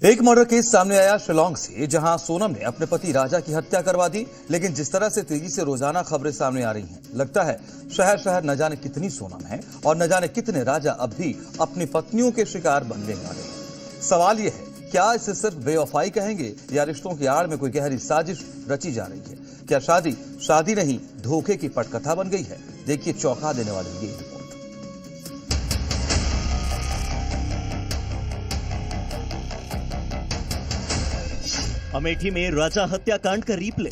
एक murder case सामने आया शिलांग से, जहां सोनम ने अपने पति राजा की हत्या करवा दी। लेकिन जिस तरह से तेजी से रोजाना खबरें सामने आ रही हैं, लगता है शहर शहर न जाने कितनी सोनम है और न जाने कितने राजा अब भी अपनी पत्नियों के शिकार बनने वाले हैं। सवाल यह है, क्या इसे सिर्फ बेवफाई कहेंगे या रिश्तों की आड़ में कोई गहरी साजिश रची जा रही है? क्या शादी नहीं धोखे की पटकथा बन गई है? देखिए चौंका देने वाली ये रिपोर्ट। अमेठी में राजा हत्याकांड का रीप्ले।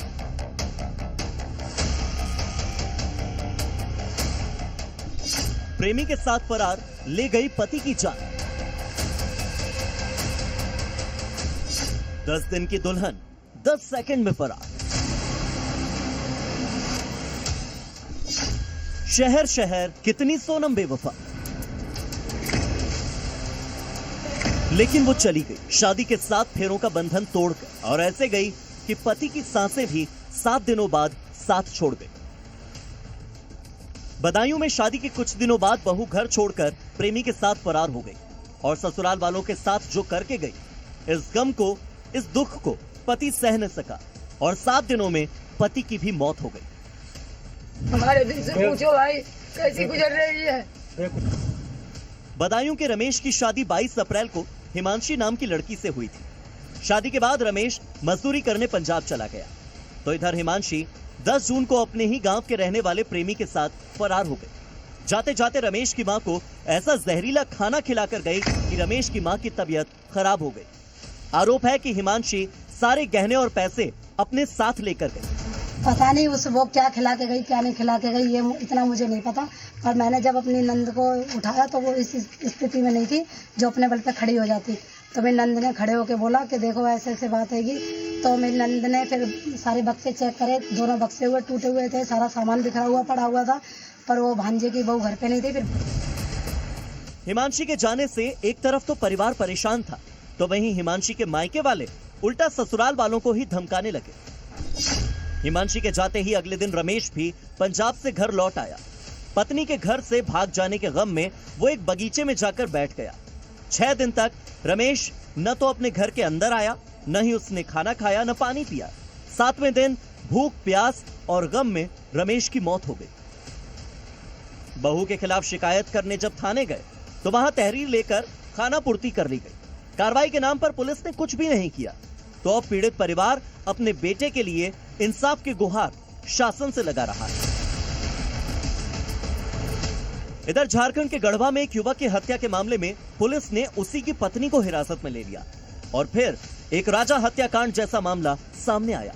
प्रेमी के साथ फरार, ले गई पति की जान। 10 दिन की दुल्हन 10 सेकंड में फरार। शहर शहर कितनी सोनम बेवफा, लेकिन वो चली गई शादी के 7 फेरों का बंधन तोड़कर, और ऐसे गई कि पति की सांसें भी 7 दिनों बाद साथ छोड़ गई। बदायूं में शादी के कुछ दिनों बाद बहू घर छोड़कर प्रेमी के साथ फरार हो गई और ससुराल वालों के साथ जो करके गई, इस गम को, इस दुख को पति सह न सका और 7 दिनों में पति की भी मौत हो गई। हमारे दिल से पूछो भाई, कैसी गुजर रही है। बदायूं के रमेश की शादी 22 अप्रैल को हिमांशी नाम की लड़की से हुई थी। शादी के बाद रमेश मजदूरी करने पंजाब चला गया, तो इधर हिमांशी 10 जून को अपने ही गांव के रहने वाले प्रेमी के साथ फरार हो गई। जाते जाते रमेश की मां को ऐसा जहरीला खाना खिलाकर गई कि रमेश की मां की तबीयत खराब हो गई। आरोप है कि हिमांशी सारे गहने और पैसे अपने साथ लेकर गई। पता नहीं वो क्या खिला के गई, क्या नहीं खिला के गई, ये इतना मुझे नहीं पता। पर मैंने जब अपनी नंद को उठाया तो वो इस स्थिति में नहीं थी जो अपने बल पे खड़ी हो जाती। तो मेरी नंद ने खड़े होकर बोला कि देखो ऐसे ऐसे बात हैगी। तो मेरी नंद ने फिर सारे बक्से चेक करे, दोनों बक्से हुए टूटे हुए थे, सारा सामान बिखरा हुआ पड़ा हुआ था, पर वो भांजे की बहू घर पे नहीं थी। फिर हिमांशी के जाने से एक तरफ तो परिवार परेशान था, तो वहीं हिमांशी के मायके वाले उल्टा ससुराल वालों को ही धमकाने लगे। हिमांशी के जाते ही अगले दिन रमेश भी पंजाब से घर लौट आया। पत्नी के घर से भाग जाने के गम में वो एक बगीचे में जाकर बैठ गया। 6 दिन तक रमेश न तो अपने घर के अंदर आया, न ही उसने खाना खाया, न पानी पिया। 7वें दिन भूख, प्यास और गम में रमेश की मौत हो गई। बहू के खिलाफ शिकायत करने जब थाने गए तो वहां तहरीर लेकर खाना पूर्ति कर ली गई। कार्रवाई के नाम पर पुलिस ने कुछ भी नहीं किया, तो अब पीड़ित परिवार अपने बेटे के लिए इंसाफ की गुहार शासन से लगा रहा है। इधर झारखंड के गढ़वा में एक युवक की हत्या के मामले में पुलिस ने उसी की पत्नी को हिरासत में ले लिया और फिर एक राजा हत्याकांड जैसा मामला सामने आया।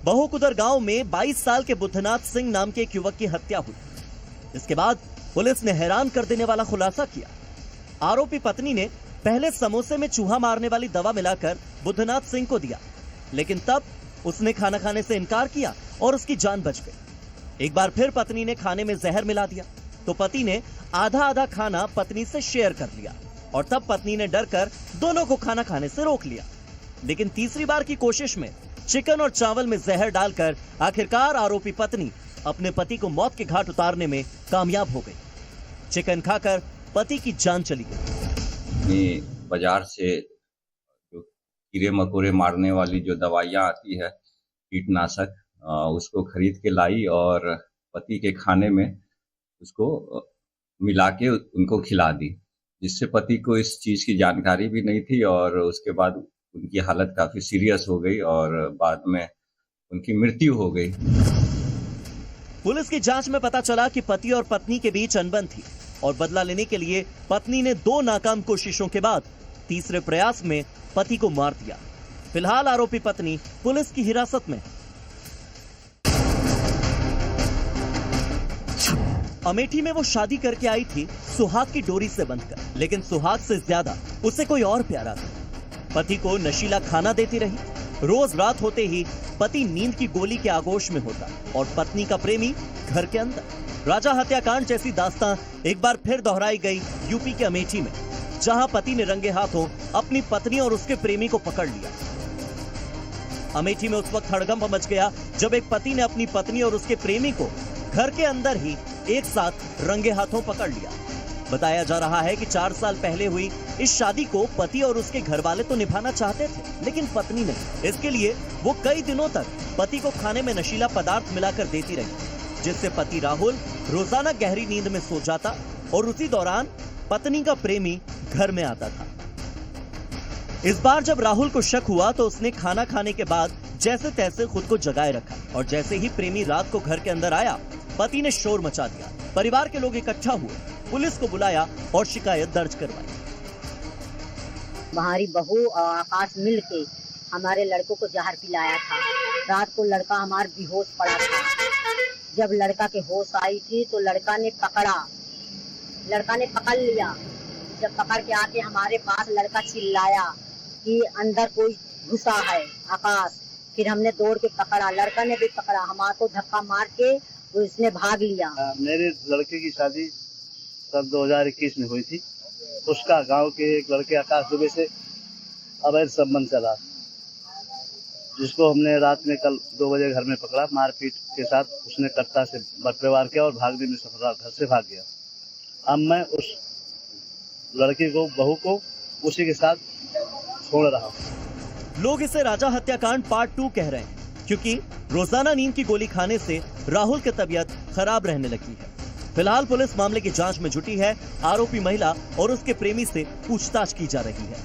बहुकुदर गांव में 22 साल के बुद्धनाथ सिंह नाम के एक युवक की हत्या हुई। इसके बाद पुलिस ने हैरान कर देने वाला खुलासा किया। आरोपी पत्नी ने पहले समोसे में चूहा मारने वाली दवा मिलाकर बुद्धनाथ सिंह को दिया, लेकिन तब उसने खाना खाने से इनकार किया और उसकी जान बच गई। एक बार फिर पत्नी ने खाने में जहर मिला दिया, तो पति ने आधा आधा खाना पत्नी से शेयर कर लिया और तब पत्नी ने डरकर दोनों को खाना खाने से रोक लिया। लेकिन तीसरी बार की कोशिश में चिकन और चावल में जहर डालकर आखिरकार आरोपी पत्नी अपने पति को मौत के घाट उतारने में कामयाब हो गई। चिकन खाकर पति की जान चली गई। बाजार से जो कीड़े मकोड़े मारने वाली जो दवाइयाँ आती है, कीटनाशक, उसको खरीद के लाई और पति के खाने में उसको मिला के उनको खिला दी, जिससे पति को इस चीज की जानकारी भी नहीं थी और उसके बाद उनकी हालत काफी सीरियस हो गई और बाद में उनकी मृत्यु हो गई। पुलिस की जांच में पता चला कि पति और पत्नी के बीच अनबन थी और बदला लेने के लिए पत्नी ने 2 नाकाम कोशिशों के बाद तीसरे प्रयास में पति को मार दिया। फिलहाल आरोपी पत्नी पुलिस की हिरासत में। अमेठी में वो शादी करके आई थी सुहाग की डोरी से बंधकर, लेकिन सुहाग से ज्यादा उसे कोई और प्यारा था। पति को नशीला खाना देती रही। रोज रात होते ही पति नींद की गोली के आगोश में होता और पत्नी का प्रेमी घर के अंदर। राजा हत्याकांड जैसी दास्तां एक बार फिर दोहराई गई यूपी के अमेठी में, जहां पति ने रंगे हाथों अपनी पत्नी और उसके प्रेमी को पकड़ लिया। अमेठी में उस वक्त हड़कंप मच गया जब एक पति ने अपनी पत्नी और उसके प्रेमी को घर के अंदर ही एक साथ रंगे हाथों पकड़ लिया। बताया जा रहा है कि 4 साल पहले हुई इस शादी को पति और उसके घर वाले तो निभाना चाहते थे, लेकिन पत्नी नहीं। इसके लिए वो कई दिनों तक पति को खाने में नशीला पदार्थ मिलाकर देती रही, जिससे पति राहुल रोजाना गहरी नींद में सो जाता और उसी दौरान पत्नी का प्रेमी घर में आता था। इस बार जब राहुल को शक हुआ तो उसने खाना खाने के बाद जैसे तैसे खुद को जगाए रखा और जैसे ही प्रेमी रात को घर के अंदर आया, पति ने शोर मचा दिया। परिवार के लोग इकट्ठा हुए, पुलिस को बुलाया और शिकायत दर्ज करवाई। हमारी बहू और आकाश मिल के हमारे लड़कों को जहर पिलाया था। रात को लड़का हमारा बेहोश पड़ा था। जब लड़का के होश आई थी तो लड़का ने पकड़ लिया। जब पकड़ के आके हमारे पास लड़का चिल्लाया कि अंदर कोई घुसा है आकाश। फिर हमने दौड़ के पकड़ा, लड़का ने भी पकड़ा, हमारे को धक्का मार के तो इसने भाग लिया। मेरे लड़के की शादी सन 2021 में हुई थी। उसका गांव के एक लड़के आकाश दुबे से अवैध संबंध चला, जिसको हमने रात में कल 2 बजे घर में पकड़ा। मारपीट के साथ उसने कट्टा से व्यवहार किया और भागने में सफल रहा, घर से भाग गया। अब मैं उस लड़की को, बहू को उसी के साथ छोड़ रहा हूँ। लोग इसे राजा हत्याकांड पार्ट 2 कह रहे हैं, क्योंकि रोजाना नींद की गोली खाने से राहुल की तबीयत खराब रहने लगी है। फिलहाल पुलिस मामले की जांच में जुटी है। आरोपी महिला और उसके प्रेमी से पूछताछ की जा रही है।